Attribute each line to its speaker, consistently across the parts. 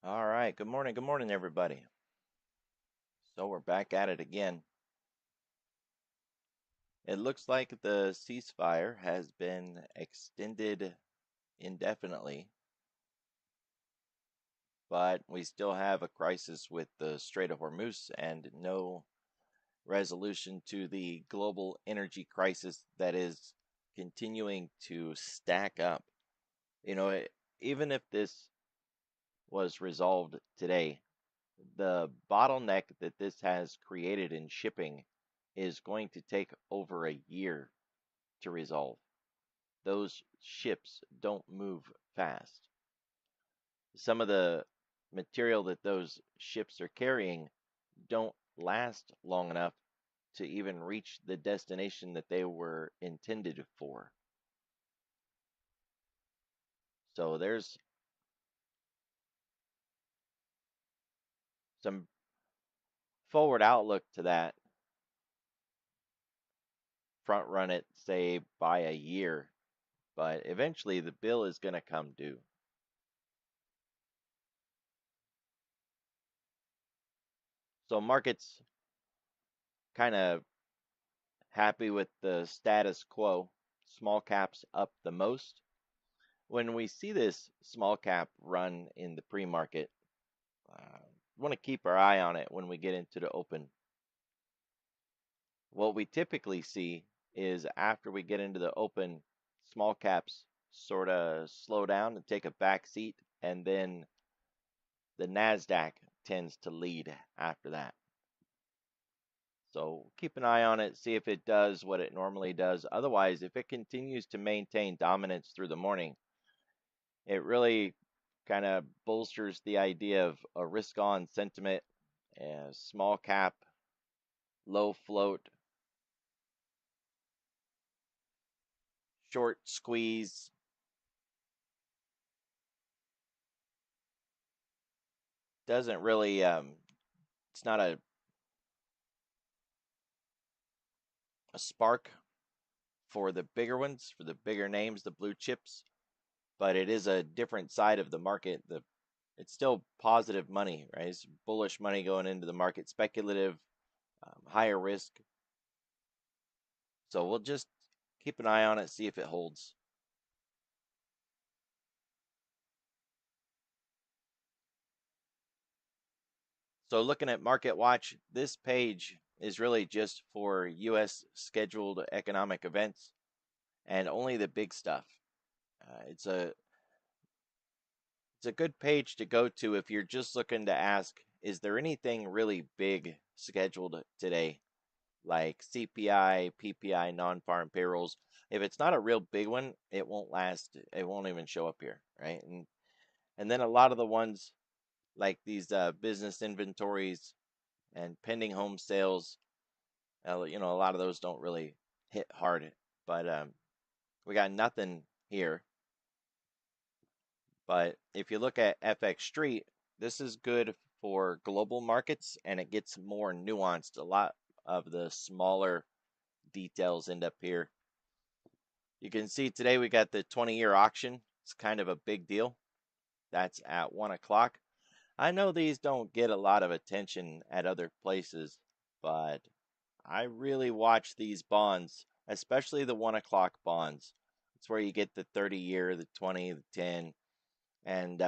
Speaker 1: All right, good morning, everybody. So we're back at it again. It looks like the ceasefire has been extended indefinitely, but we still have a crisis with the Strait of Hormuz and no resolution to the global energy crisis that is continuing to stack up. You know, even if this was resolved today, the bottleneck that this has created in shipping is going to take over a year to resolve. Those ships don't move fast. Some of the material that those ships are carrying don't last long enough to even reach the destination that they were intended for. So there's some forward outlook to that. Front run it, say, by a year, but eventually the bill is going to come due. So markets kind of happy with the status quo. Small caps up the most. When we see this small cap run in the pre-market, want to keep our eye on it when we get into the open. What we typically see is after we get into the open, small caps sort of slow down and take a back seat, and then the NASDAQ tends to lead after that. So keep an eye on it, see if it does what it normally does. Otherwise, if it continues to maintain dominance through the morning, it really kind of bolsters the idea of a risk on sentiment, small cap, low float, short squeeze. Doesn't really, it's not a spark for the bigger ones, for the bigger names, the blue chips, but it is a different side of the market. It's still positive money, right? It's bullish money going into the market, speculative, higher risk. So we'll just keep an eye on it, see if it holds. So looking at Market Watch, this page is really just for U.S. scheduled economic events and only the big stuff. It's a good page to go to if you're just looking to ask, is there anything really big scheduled today, like CPI, PPI, non-farm payrolls? If it's not a real big one, it won't last. It won't even show up here, right? And then a lot of the ones like these business inventories and pending home sales, a lot of those don't really hit hard. But we got nothing here. But if you look at FX Street, this is good for global markets and it gets more nuanced. A lot of the smaller details end up here. You can see today we got the 20-year auction. It's kind of a big deal. That's at 1 o'clock. I know these don't get a lot of attention at other places, but I really watch these bonds, especially the 1 o'clock bonds. It's where you get the 30-year, the 20, the 10, and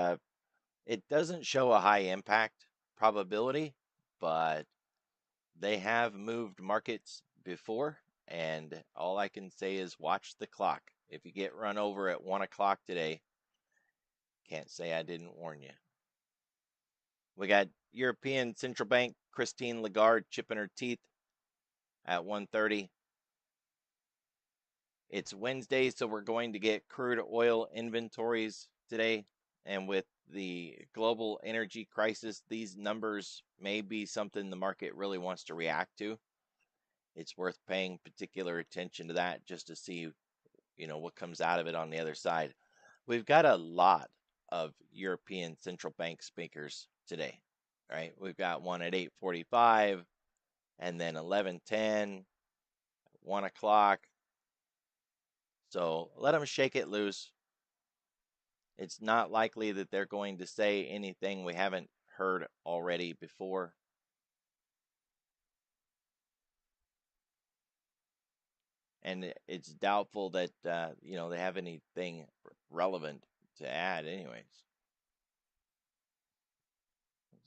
Speaker 1: it doesn't show a high impact probability, but they have moved markets before, and all I can say is watch the clock. If you get run over at 1 o'clock today, can't say I didn't warn you. We got European Central Bank Christine Lagarde chipping her teeth at 1:30. It's Wednesday, so we're going to get crude oil inventories today. And with the global energy crisis, these numbers may be something the market really wants to react to. It's worth paying particular attention to that just to see, what comes out of it on the other side. We've got a lot of European central bank speakers today, right? We've got one at 8:45 and then 11:10, 1 o'clock. So let them shake it loose. It's not likely that they're going to say anything we haven't heard already before. And it's doubtful that they have anything relevant to add anyways.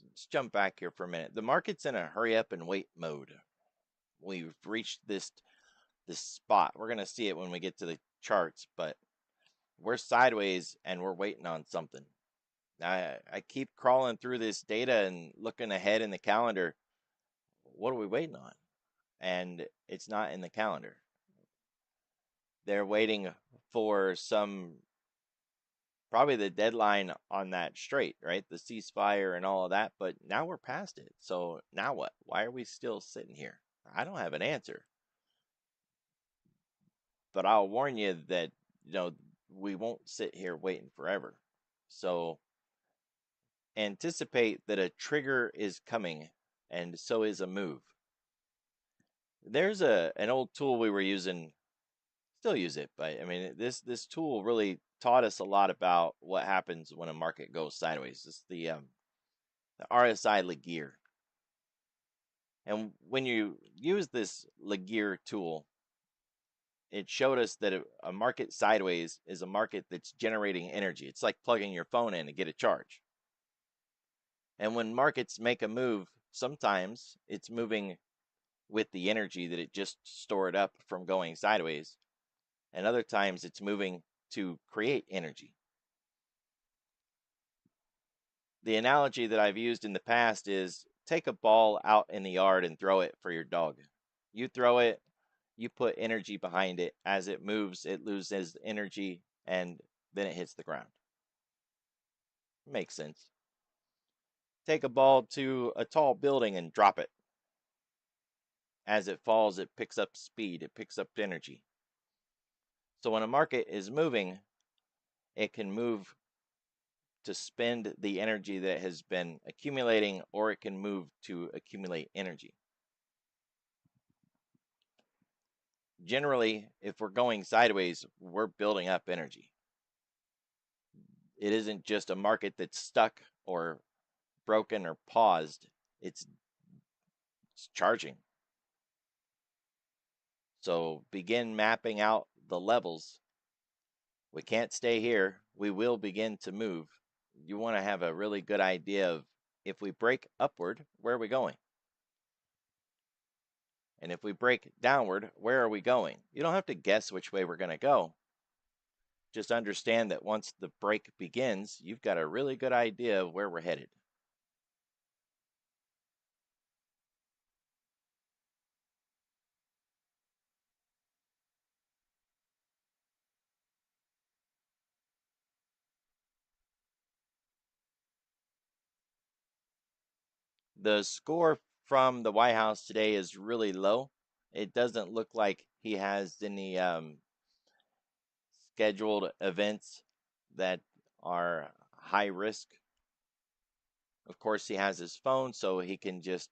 Speaker 1: Let's jump back here for a minute. The market's in a hurry up and wait mode. We've reached this spot. We're going to see it when we get to the charts, but we're sideways and we're waiting on something. I keep crawling through this data and looking ahead in the calendar. What are we waiting on? And it's not in the calendar. They're waiting for probably the deadline on that straight, right? The ceasefire and all of that, but now we're past it. So now what? Why are we still sitting here? I don't have an answer. But I'll warn you that, we won't sit here waiting forever. So anticipate that a trigger is coming, and so is a move. There's an old tool we were using, still use it, but I mean this tool really taught us a lot about what happens when a market goes sideways. It's the RSI Laguerre. And when you use this Laguerre tool, it showed us that a market sideways is a market that's generating energy. It's like plugging your phone in to get a charge. And when markets make a move, sometimes it's moving with the energy that it just stored up from going sideways. And other times it's moving to create energy. The analogy that I've used in the past is take a ball out in the yard and throw it for your dog. You throw it, you put energy behind it. As it moves, it loses energy and then it hits the ground. Makes sense. Take a ball to a tall building and drop it. As it falls, it picks up speed, it picks up energy. So when a market is moving, it can move to spend the energy that has been accumulating, or it can move to accumulate energy. Generally, if we're going sideways, we're building up energy. It isn't just a market that's stuck or broken or paused. It's charging. So begin mapping out the levels. We can't stay here. We will begin to move. You want to have a really good idea of, if we break upward, where are we going? And if we break downward, where are we going? You don't have to guess which way we're going to go. Just understand that once the break begins, you've got a really good idea of where we're headed. The score from the White House today is really low. It doesn't look like he has any scheduled events that are high risk. Of course, he has his phone, so he can just,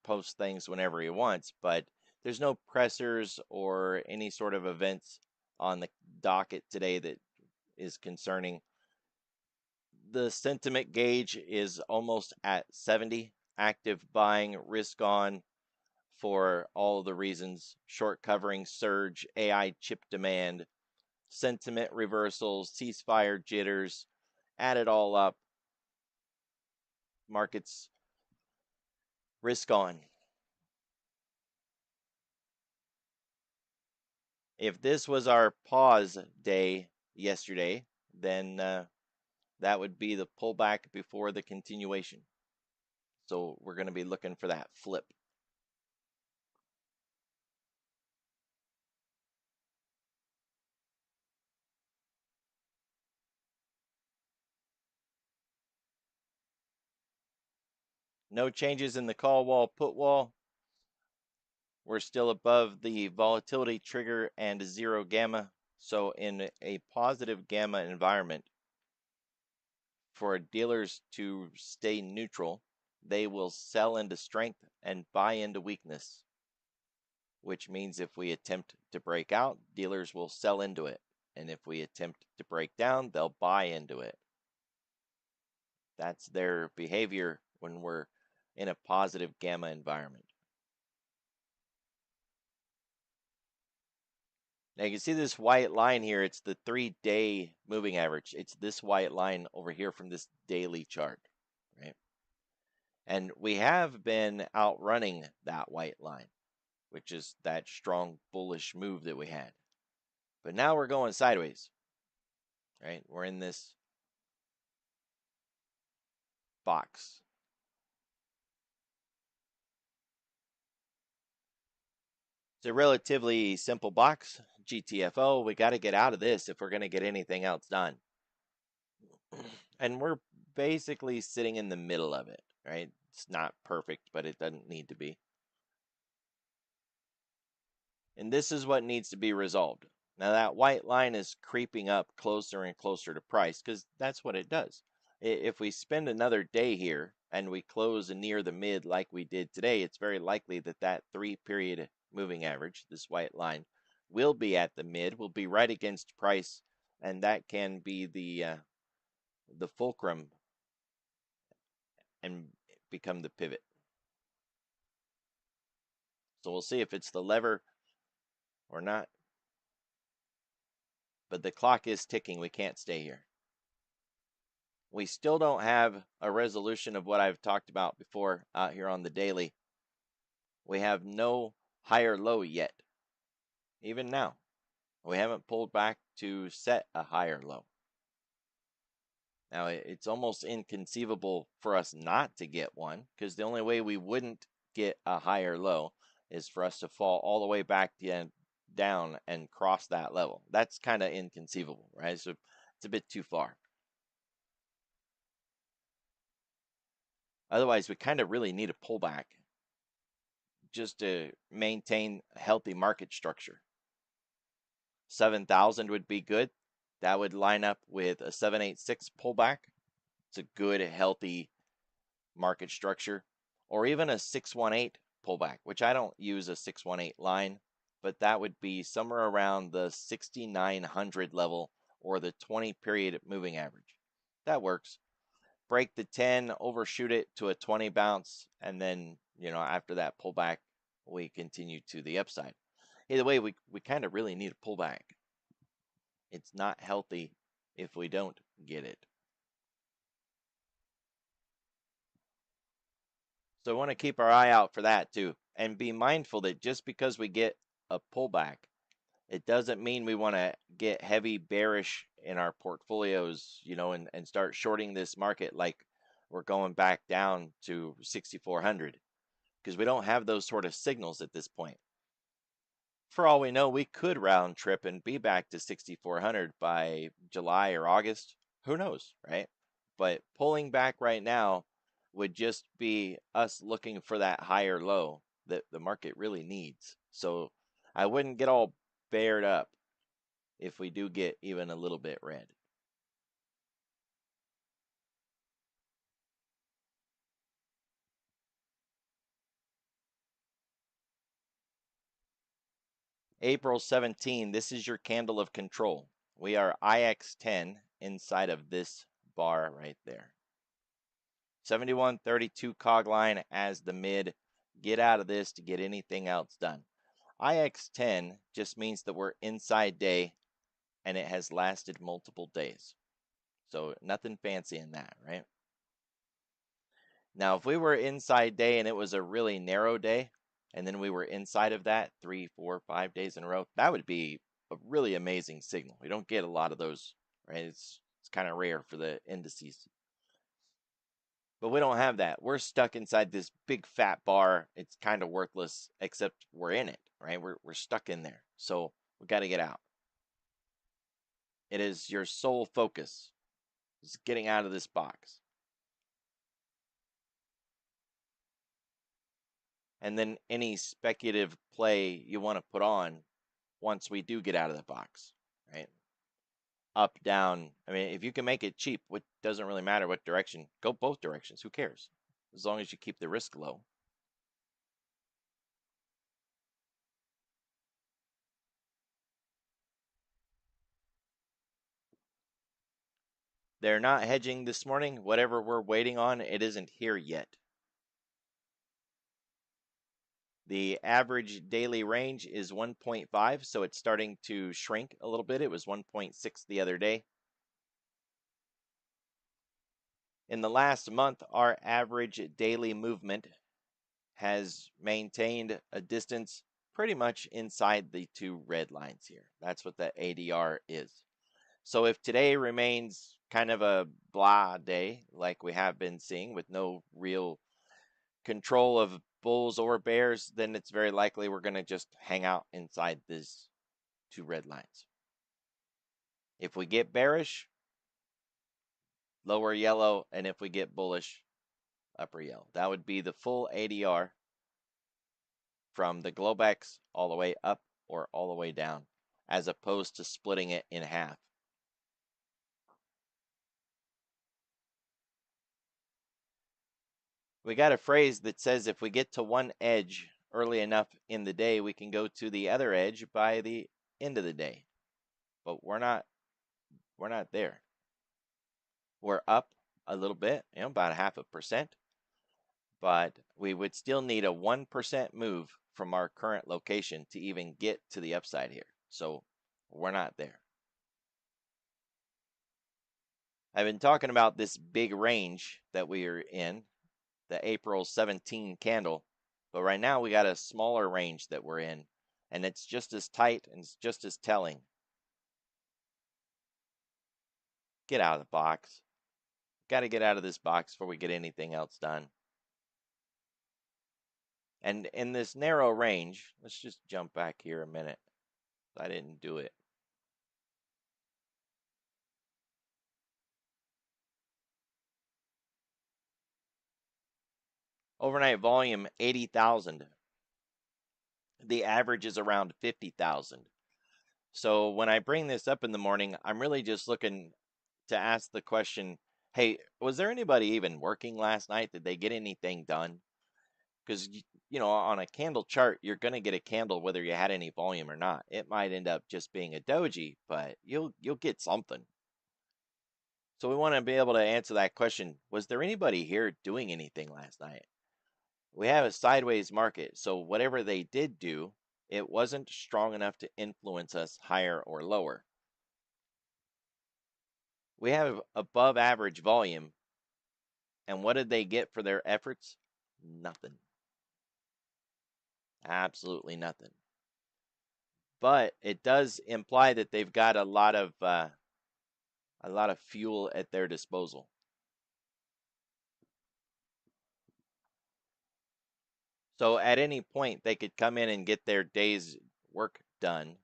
Speaker 1: post things whenever he wants, but there's no pressers or any sort of events on the docket today that is concerning. The sentiment gauge is almost at 70. Active buying, risk on, for all the reasons: short covering, surge, AI chip demand, sentiment reversals, ceasefire jitters. Add it all up, markets risk on. If this was our pause day yesterday, then that would be the pullback before the continuation. So we're going to be looking for that flip. No changes in the call wall, put wall. We're still above the volatility trigger and zero gamma. So in a positive gamma environment, for dealers to stay neutral, they will sell into strength and buy into weakness, which means if we attempt to break out, dealers will sell into it. And if we attempt to break down, they'll buy into it. That's their behavior when we're in a positive gamma environment. Now you can see this white line here. It's the 3-day moving average. It's this white line over here from this daily chart, right? And we have been outrunning that white line, which is that strong bullish move that we had. But now we're going sideways, right? We're in this box. It's a relatively simple box, GTFO. We got to get out of this if we're going to get anything else done. And we're basically sitting in the middle of it, right? It's not perfect, but it doesn't need to be. And this is what needs to be resolved. Now that white line is creeping up closer and closer to price because that's what it does. If we spend another day here and we close near the mid like we did today, it's very likely that that 3-period moving average, this white line, will be at the mid, will be right against price, and that can be the fulcrum and become the pivot. So we'll see if it's the lever or not. But the clock is ticking. We can't stay here. We still don't have a resolution of what I've talked about before out here on the daily. We have no higher low yet. Even now, we haven't pulled back to set a higher low. Now, it's almost inconceivable for us not to get one, because the only way we wouldn't get a higher low is for us to fall all the way back down and cross that level. That's kind of inconceivable, right? So it's a bit too far. Otherwise, we kind of really need a pullback just to maintain a healthy market structure. 7,000 would be good. That would line up with a 786 pullback. It's a good, healthy market structure. Or even a 618 pullback, which I don't use a 618 line, but that would be somewhere around the 6,900 level or the 20-period moving average. That works. Break the 10, overshoot it to a 20 bounce, and then, after that pullback, we continue to the upside. Either way, we kind of really need a pullback. It's not healthy if we don't get it. So I want to keep our eye out for that too, and be mindful that just because we get a pullback, it doesn't mean we want to get heavy bearish in our portfolios, and start shorting this market like we're going back down to 6,400, because we don't have those sort of signals at this point. For all we know, we could round trip and be back to 6,400 by July or August. Who knows, right? But pulling back right now would just be us looking for that higher low that the market really needs. So I wouldn't get all bared up if we do get even a little bit red. April 17, this is your candle of control. We are IX10 inside of this bar right there. 71.32 cog line as the mid. Get out of this to get anything else done. IX10 just means that we're inside day and it has lasted multiple days. So nothing fancy in that, right? Now, if we were inside day and it was a really narrow day, and then we were inside of that 3, 4, 5 days in a row, that would be a really amazing signal. We don't get a lot of those, right? It's kind of rare for the indices. But we don't have that. We're stuck inside this big fat bar. It's kind of worthless, except we're in it, right? We're stuck in there. So we got to get out. It is your sole focus. Is getting out of this box. And then any speculative play you want to put on once we do get out of the box, right? Up, down. I mean, if you can make it cheap, it doesn't really matter what direction. Go both directions. Who cares? As long as you keep the risk low. They're not hedging this morning. Whatever we're waiting on, it isn't here yet. The average daily range is 1.5, so it's starting to shrink a little bit. It was 1.6 the other day. In the last month, our average daily movement has maintained a distance pretty much inside the two red lines here. That's what the ADR is. So if today remains kind of a blah day, like we have been seeing with no real control of bulls or bears, then it's very likely we're going to just hang out inside these two red lines. If we get bearish, lower yellow, and if we get bullish, upper yellow. That would be the full ADR from the Globex all the way up or all the way down, as opposed to splitting it in half. We got a phrase that says if we get to one edge early enough in the day, we can go to the other edge by the end of the day. But we're not there. We're up a little bit, about 0.5%, but we would still need a 1% move from our current location to even get to the upside here. So we're not there. I've been talking about this big range that we are in, the April 17 candle, but right now we got a smaller range that we're in, and it's just as tight and it's just as telling. Get out of the box. Got to get out of this box before we get anything else done. And in this narrow range, let's just jump back here a minute. I didn't do it. Overnight volume 80,000. The average is around 50,000. So when I bring this up in the morning, I'm really just looking to ask the question, hey, was there anybody even working last night? Did they get anything done? Because, on a candle chart, you're going to get a candle whether you had any volume or not. It might end up just being a doji, but you'll get something. So we want to be able to answer that question. Was there anybody here doing anything last night? We have a sideways market, so whatever they did do, it wasn't strong enough to influence us higher or lower. We have above average volume, and what did they get for their efforts? Nothing. Absolutely nothing. But it does imply that they've got a lot of fuel at their disposal. So at any point, they could come in and get their day's work done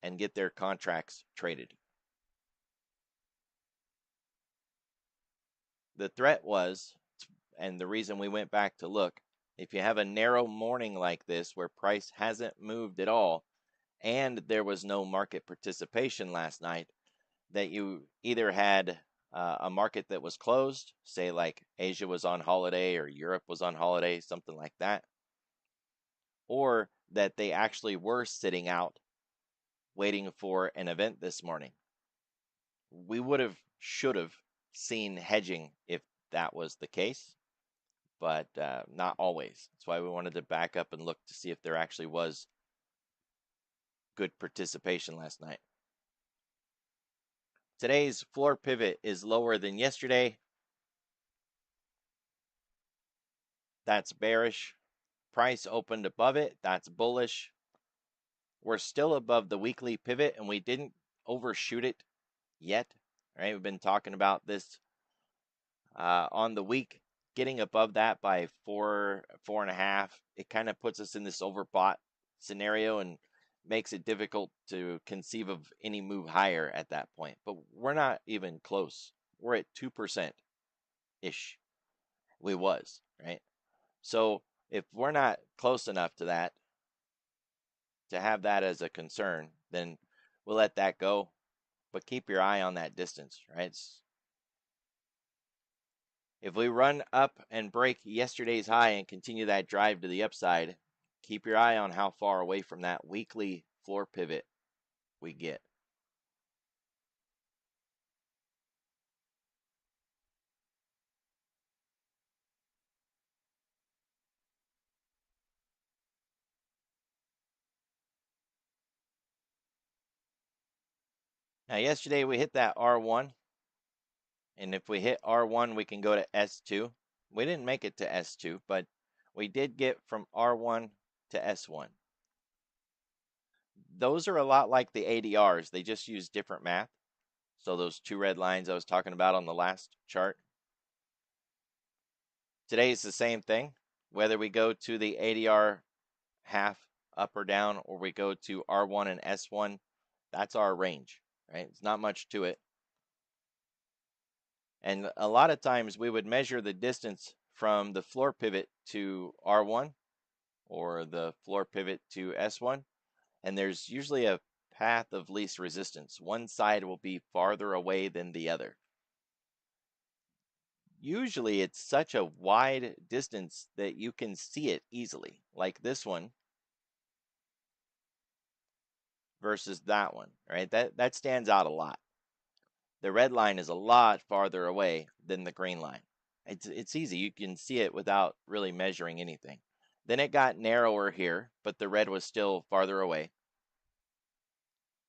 Speaker 1: and get their contracts traded. The threat was, and the reason we went back to look, if you have a narrow morning like this where price hasn't moved at all and there was no market participation last night, that you either had a market that was closed, say like Asia was on holiday or Europe was on holiday, something like that, or that they actually were sitting out waiting for an event this morning. We should have seen hedging if that was the case, but not always. That's why we wanted to back up and look to see if there actually was good participation last night. Today's floor pivot is lower than yesterday. That's bearish. Price opened above it. That's bullish. We're still above the weekly pivot, and we didn't overshoot it yet. All right, we've been talking about this on the week, getting above that by 4.5. It kind of puts us in this overbought scenario and makes it difficult to conceive of any move higher at that point. But we're not even close. We're at 2% ish. We was, right? So if we're not close enough to that, to have that as a concern, then we'll let that go. But keep your eye on that distance, right? If we run up and break yesterday's high and continue that drive to the upside, keep your eye on how far away from that weekly floor pivot we get. Now yesterday we hit that R1, and if we hit R1 we can go to S2. We didn't make it to S2, but we did get from R1 to S1. Those are a lot like the ADRs. They just use different math. So those two red lines I was talking about on the last chart. Today is the same thing. Whether we go to the ADR half up or down, or we go to R1 and S1, that's our range, right? It's not much to it. And a lot of times we would measure the distance from the floor pivot to R1 or the floor pivot to S1, and there's usually a path of least resistance. One side will be farther away than the other. Usually it's such a wide distance that you can see it easily, like this one versus that one, right? That stands out a lot. The red line is a lot farther away than the green line. It's easy. You can see it without really measuring anything. Then it got narrower here, but the red was still farther away.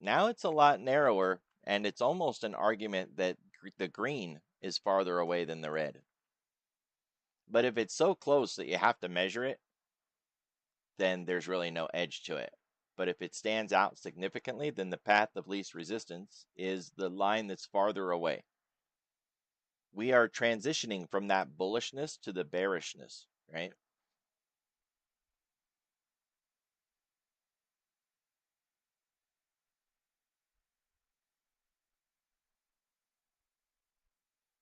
Speaker 1: Now it's a lot narrower, and it's almost an argument that the green is farther away than the red. But if it's so close that you have to measure it, then there's really no edge to it. But if it stands out significantly, then the path of least resistance is the line that's farther away. We are transitioning from that bullishness to the bearishness, right?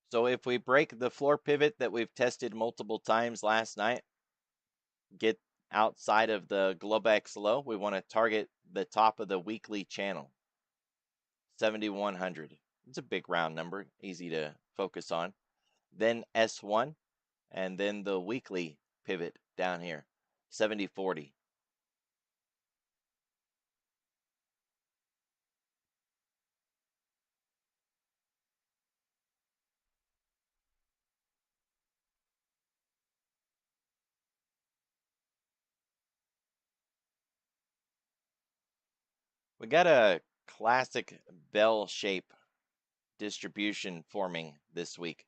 Speaker 1: So if we break the floor pivot that we've tested multiple times last night, get outside of the Globex low, we want to target the top of the weekly channel, 7,100. It's a big round number, easy to focus on. Then S1, and then the weekly pivot down here, 70.40. We got a classic bell shape distribution forming this week.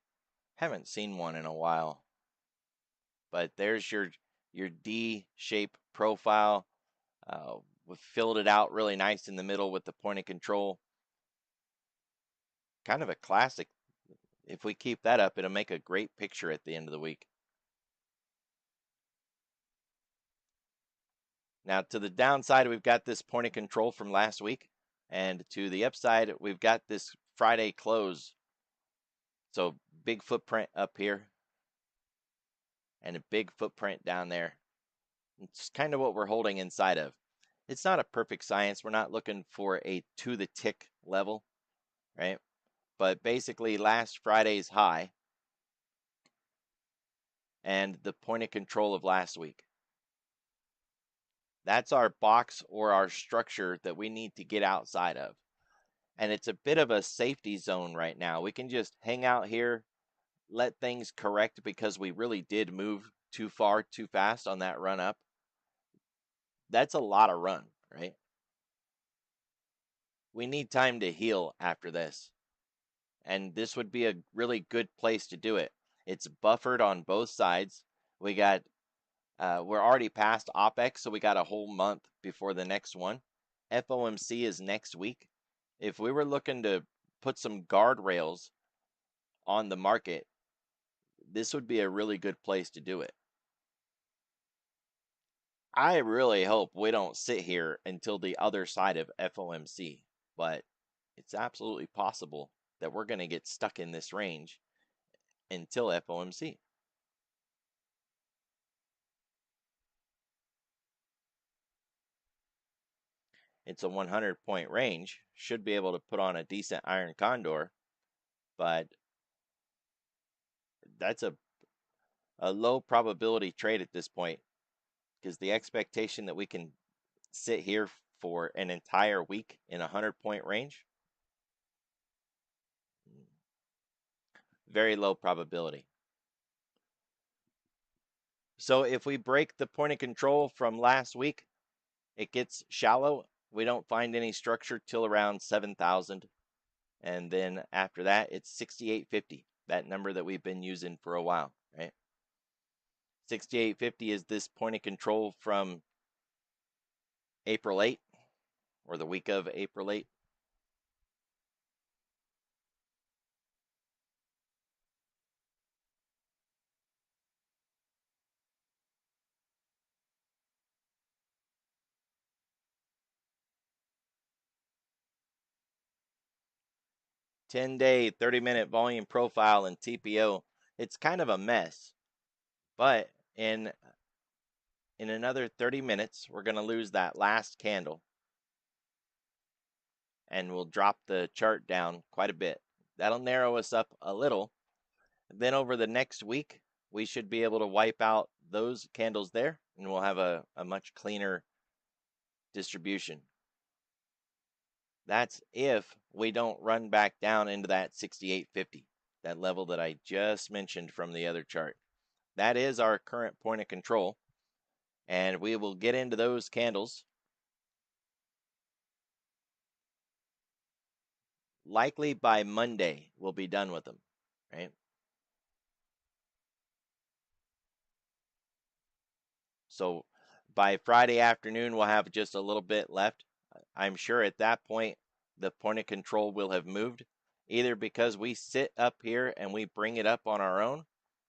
Speaker 1: Haven't seen one in a while. But there's your D shape profile. We filled it out really nice in the middle with the point of control. Kind of a classic. If we keep that up, it'll make a great picture at the end of the week. Now to the downside, we've got this point of control from last week. And to the upside, we've got this Friday close. So big footprint up here and a big footprint down there. It's kind of what we're holding inside of. It's not a perfect science. We're not looking for a to the tick level, right? But basically last Friday's high and the point of control of last week. That's our box or our structure that we need to get outside of. And it's a bit of a safety zone right now. We can just hang out here, let things correct because we really did move too far, too fast on that run up. That's a lot of run, right? We need time to heal after this. And this would be a really good place to do it. It's buffered on both sides. We got we're already past OPEX, so we got a whole month before the next one. FOMC is next week. If we were looking to put some guardrails on the market, this would be a really good place to do it. I really hope we don't sit here until the other side of FOMC, but it's absolutely possible that we're going to get stuck in this range until FOMC. It's a 100-point range, should be able to put on a decent iron condor, but that's a low probability trade at this point because the expectation that we can sit here for an entire week in a 100-point range, very low probability. So if we break the point of control from last week, it gets shallow. We don't find any structure till around 7,000. And then after that, it's 68.50, that number that we've been using for a while, right? 68.50 is this point of control from April 8, or the week of April 8. Ten-day, 30-minute volume profile in TPO. It's kind of a mess, but in another 30 minutes, we're going to lose that last candle, and we'll drop the chart down quite a bit. That'll narrow us up a little. Then over the next week, we should be able to wipe out those candles there, and we'll have a much cleaner distribution. That's if we don't run back down into that 68.50, that level that I just mentioned from the other chart. That is our current point of control, and we will get into those candles likely by Monday. We'll be done with them, right? So by Friday afternoon, we'll have just a little bit left. I'm sure at that point, the point of control will have moved, either because we sit up here and we bring it up on our own,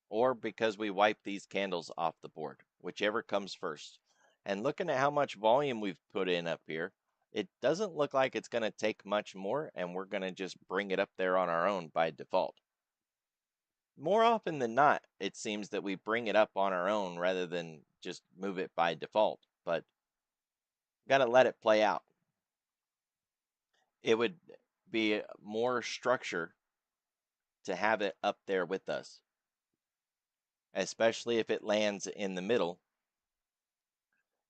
Speaker 1: or because we wipe these candles off the board, whichever comes first. And looking at how much volume we've put in up here, it doesn't look like it's going to take much more, and we're going to just bring it up there on our own by default. More often than not, it seems that we bring it up on our own rather than just move it by default, but got to let it play out. It would be more structure to have it up there with us, especially if it lands in the middle,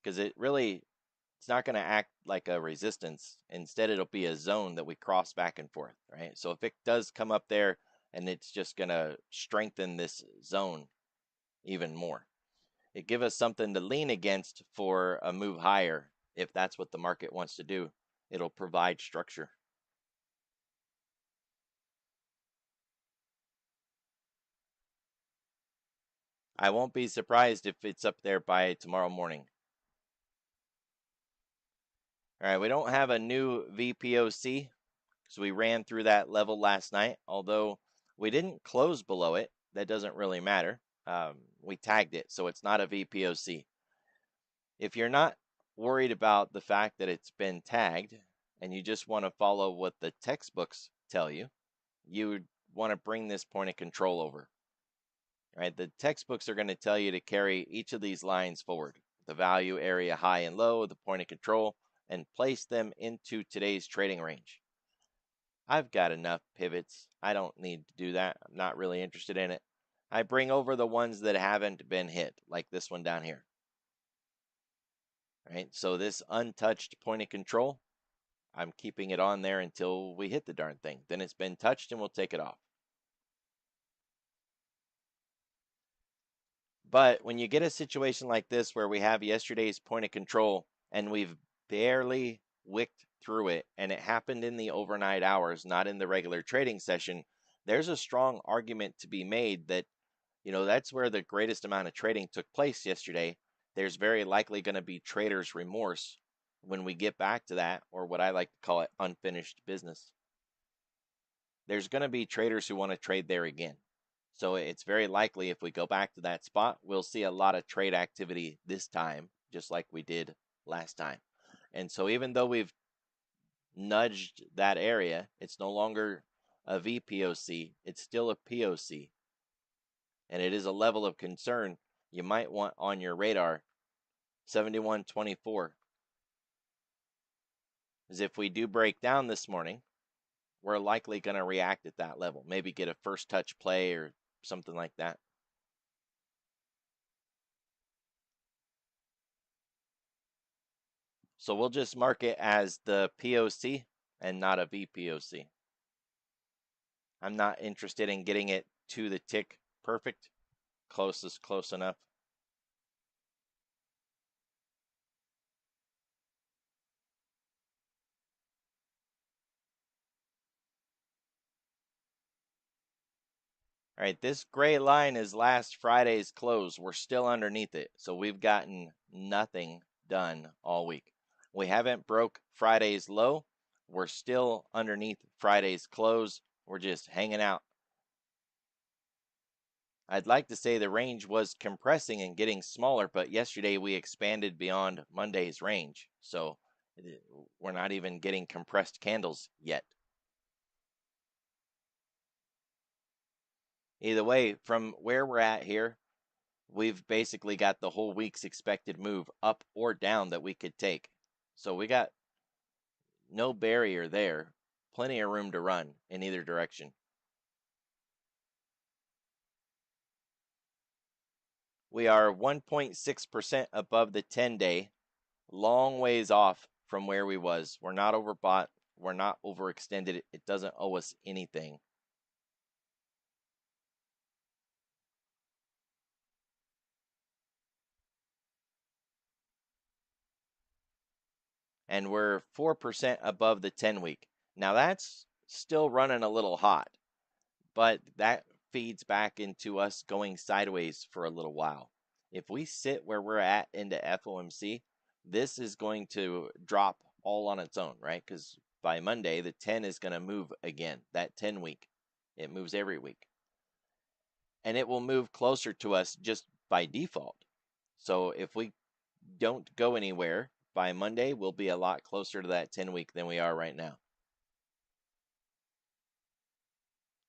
Speaker 1: because it's not going to act like a resistance. Instead, it'll be a zone that we cross back and forth, right? So if it does come up there, and it's just going to strengthen this zone even more. It give us something to lean against for a move higher if that's what the market wants to do. It'll provide structure. I won't be surprised if it's up there by tomorrow morning. All right, we don't have a new VPOC, so we ran through that level last night. Although we didn't close below it, that doesn't really matter. We tagged it, so it's not a VPOC. If you're not worried about the fact that it's been tagged and you just want to follow what the textbooks tell you, you want to bring this point of control over. Right? The textbooks are going to tell you to carry each of these lines forward, the value area high and low, the point of control, and place them into today's trading range. I've got enough pivots. I don't need to do that. I'm not really interested in it. I bring over the ones that haven't been hit, like this one down here. Right? So this untouched point of control, I'm keeping it on there until we hit the darn thing. Then it's been touched and we'll take it off. But when you get a situation like this where we have yesterday's point of control and we've barely wicked through it, and it happened in the overnight hours, not in the regular trading session, there's a strong argument to be made that, that's where the greatest amount of trading took place yesterday. There's very likely going to be trader's remorse when we get back to that, or what I like to call it, unfinished business. There's going to be traders who want to trade there again. So it's very likely if we go back to that spot, we'll see a lot of trade activity this time, just like we did last time. And so even though we've nudged that area, it's no longer a VPOC, it's still a POC. And it is a level of concern you might want on your radar. 71.24. As if we do break down this morning, we're likely going to react at that level. Maybe get a first touch play or something like that. So we'll just mark it as the POC and not a VPOC. I'm not interested in getting it to the tick perfect. Close is close enough. All right, this gray line is last Friday's close. We're still underneath it, so we've gotten nothing done all week. We haven't broke Friday's low. We're still underneath Friday's close. We're just hanging out. I'd like to say the range was compressing and getting smaller, but yesterday we expanded beyond Monday's range. So we're not even getting compressed candles yet. Either way, from where we're at here, we've basically got the whole week's expected move up or down that we could take. So we got no barrier there. Plenty of room to run in either direction. We are 1.6% above the 10-day, long ways off from where we was. We're not overbought. We're not overextended. It doesn't owe us anything. And we're 4% above the 10-week. Now that's still running a little hot, but that feeds back into us going sideways for a little while. If we sit where we're at into FOMC, this is going to drop all on its own, right? Because by Monday, the 10 is going to move again. That 10 week, it moves every week. And it will move closer to us just by default. So if we don't go anywhere, by Monday, we'll be a lot closer to that 10 week than we are right now.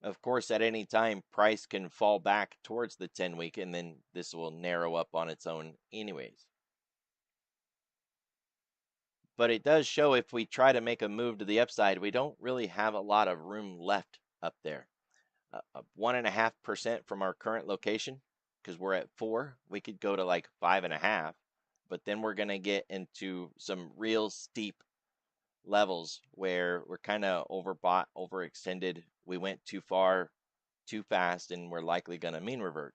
Speaker 1: Of course, at any time, price can fall back towards the 10 week, and then this will narrow up on its own anyways. But it does show if we try to make a move to the upside, we don't really have a lot of room left up there. 1.5% from our current location, because we're at 4, we could go to like 5.5, but then we're going to get into some real steep levels where we're kind of overbought, overextended. We went too far, too fast, and we're likely going to mean revert.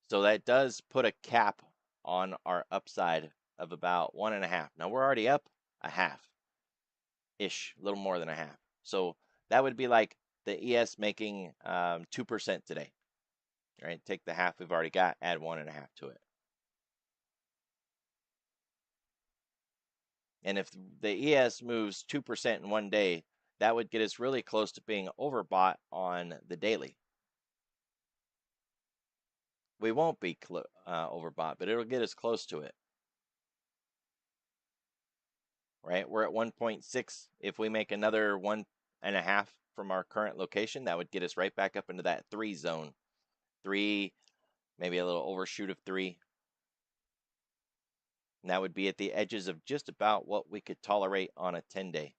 Speaker 1: So that does put a cap on our upside of about 1.5. Now we're already up a half ish, a little more than a half. So that would be like the ES making 2% today. Right? Take the half we've already got, add 1.5 to it. And if the ES moves 2% in one day, that would get us really close to being overbought on the daily. We won't be overbought, but it'll get us close to it. Right? We're at 1.6. If we make another 1.5 from our current location, that would get us right back up into that 3 zone. 3, maybe a little overshoot of 3. And that would be at the edges of just about what we could tolerate on a 10-day.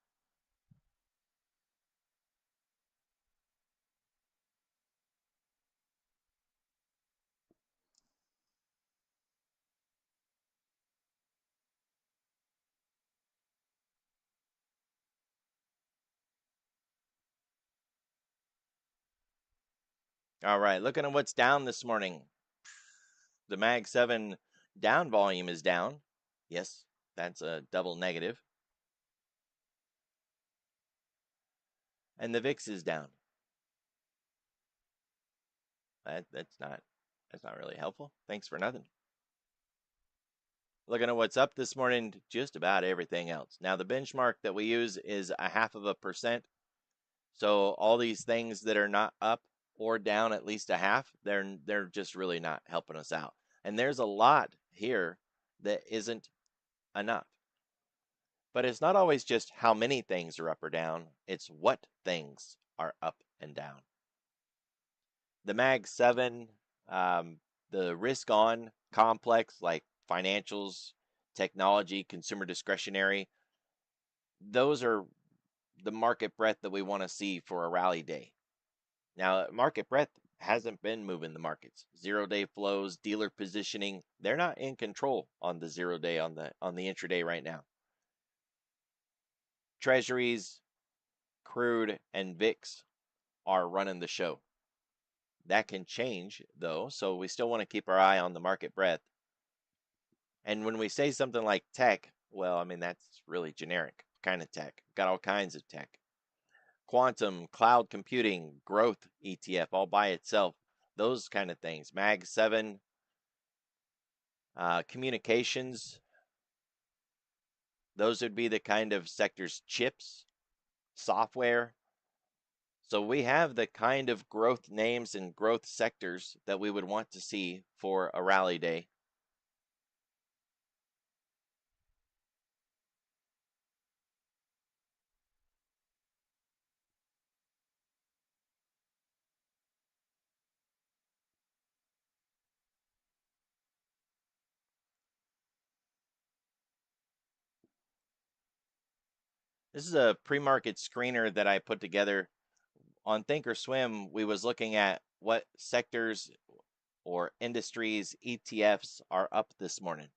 Speaker 1: All right, looking at what's down this morning. The Mag 7 down volume is down. Yes, that's a double negative. And the VIX is down. That's not really helpful. Thanks for nothing. Looking at what's up this morning, just about everything else. Now the benchmark that we use is 0.5%. So all these things that are not up or down at least a half, they're just really not helping us out. And there's a lot here that isn't enough. But it's not always just how many things are up or down, it's what things are up and down. The Mag 7, the risk on complex like financials, technology, consumer discretionary, those are the market breadth that we want to see for a rally day. Now, market breadth hasn't been moving the markets. 0-day flows, dealer positioning, they're not in control on the 0-day on the intraday right now. Treasuries, Crude, and VIX are running the show. That can change though, so we still want to keep our eye on the market breadth. And when we say something like tech, well, I mean, that's really generic kind of tech. Got all kinds of tech. quantum, cloud computing, growth ETF all by itself, those kind of things. Mag 7, communications, those would be the kind of sectors. Chips, software. So we have the kind of growth names and growth sectors that we would want to see for a rally day. This is a pre-market screener that I put together on Thinkorswim. We was looking at what sectors or industries ETFs are up this morning.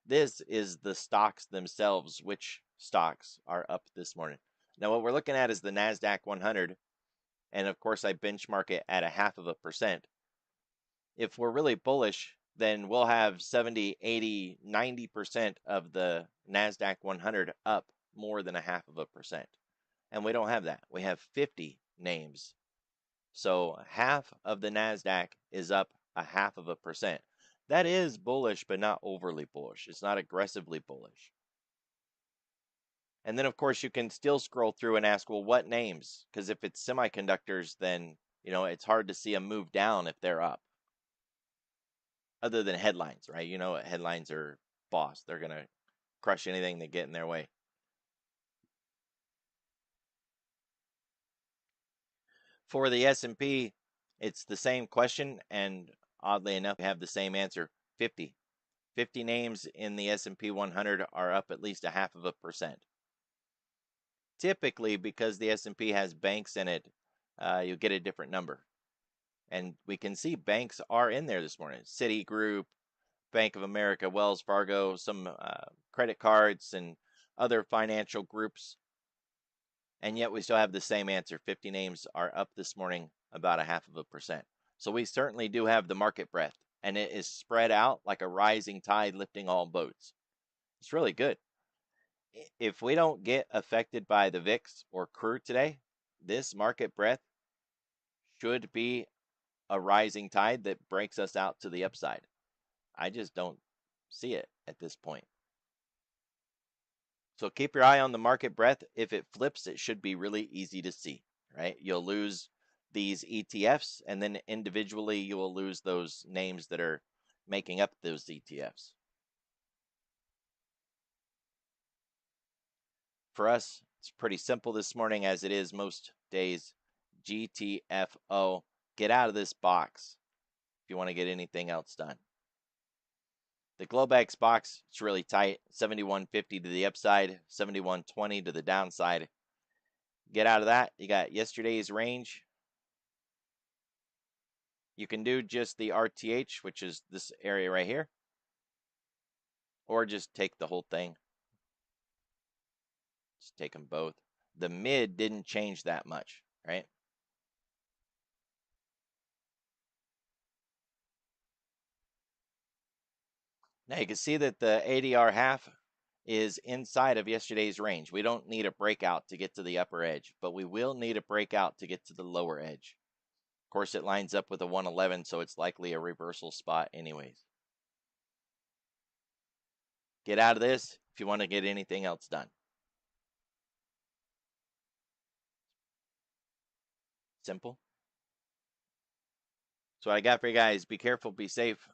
Speaker 1: This is the stocks themselves, which stocks are up this morning. Now what we're looking at is the NASDAQ 100, and of course I benchmark it at 0.5%. If we're really bullish, then we'll have 70, 80, 90% of the NASDAQ 100 up more than 0.5%. And we don't have that. We have 50 names. So half of the NASDAQ is up 0.5%. That is bullish, but not overly bullish. It's not aggressively bullish. And then, of course, you can still scroll through and ask, well, what names? Because if it's semiconductors, then, it's hard to see a move down if they're up. Other than headlines, right? Headlines are boss. They're going to crush anything that get in their way. For the S&P, it's the same question, and oddly enough, we have the same answer. 50 names in the S&P 100 are up at least 0.5%. Typically, because the S&P has banks in it, you'll get a different number. And we can see banks are in there this morning. Citigroup, Bank of America, Wells Fargo, some credit cards, and other financial groups. And yet we still have the same answer. 50 names are up this morning about 0.5%. So we certainly do have the market breadth, and it is spread out like a rising tide lifting all boats. It's really good. If we don't get affected by the VIX or Crude today, this market breadth should be a rising tide that breaks us out to the upside. I just don't see it at this point. So keep your eye on the market breadth. If it flips, it should be really easy to see, right? You'll lose these ETFs, and then individually you will lose those names that are making up those ETFs. For us, it's pretty simple this morning, as it is most days. GTFO. Get out of this box if you want to get anything else done. The Globex box, it's really tight. 71.50 to the upside, 71.20 to the downside. Get out of that. You got yesterday's range. You can do just the RTH, which is this area right here, or just take the whole thing. Just take them both. The mid didn't change that much, right? Now you can see that the ADR half is inside of yesterday's range. We don't need a breakout to get to the upper edge, but we will need a breakout to get to the lower edge. Of course, it lines up with a 111, so it's likely a reversal spot anyways. Get out of this if you want to get anything else done. Simple. So what I got for you guys. Be careful, be safe.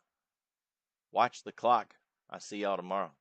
Speaker 1: Watch the clock. I'll see y'all tomorrow.